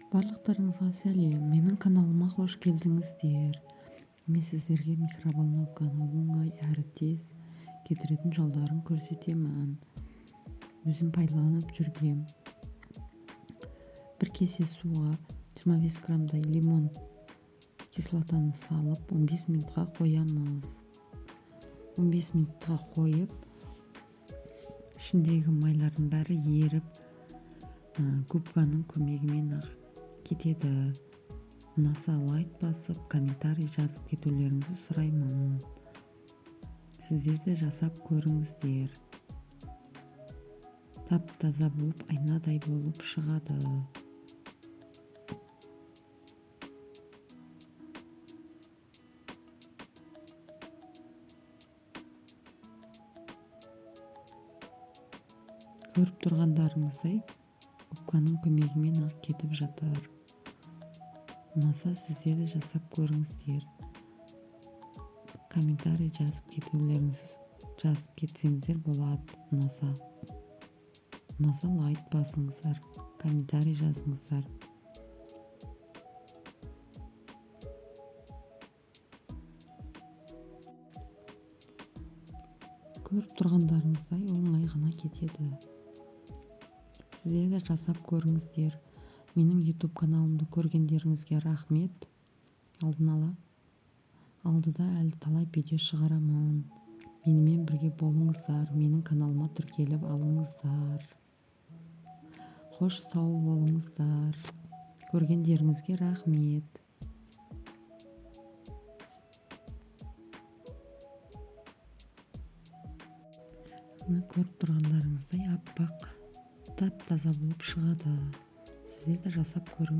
Барлықтарыңызға сәлем, менің каналыма қош келдіңіздер. Мен сіздерге микроволновканы оңай әрі тез кетіретін жолдарын көрсетемін. Өзім пайдаланып жүргем. Бір кесе суға 25 граммдай лимон кислотаны салып 15 минутқа қоямыз. 15 минутқа қойып, ішіндегі майлардың бәрі еріп, губканың көмегімен ақ кетеді. Ұнаса лайк басып, комментарий жазып кетулеріңізді сұраймын. Сіздер де жасап көріңіздер. Тап-таза болып, айнадай болып шығады. Көріп тұрғандарыңыздай, губканың көмегімен ақ кетіп жатыр. Ұнаса сіздер де жасап көріңіздер. Комментарий жазып кетсеңіздер болады. Ұнаса лайк басыңыздар, комментарий жазыңыздар. Көріп тұрғандарыңыздай оңай ғана кетеді. Сіздер де жасап көріңіздер. Менің YouTube каналымды көргендеріңізге рахмет. Алдыда әлі талай видео шығарамын. Менімен бірге болыңыздар. Менің каналыма тіркеліп алыңыздар. Қош сау болыңыздар. Көргендеріңізге рахмет. Көріп тұрғандарыңыздай аппақ, тап-таза болып шығады. Сіздер де жасап көріңіздер.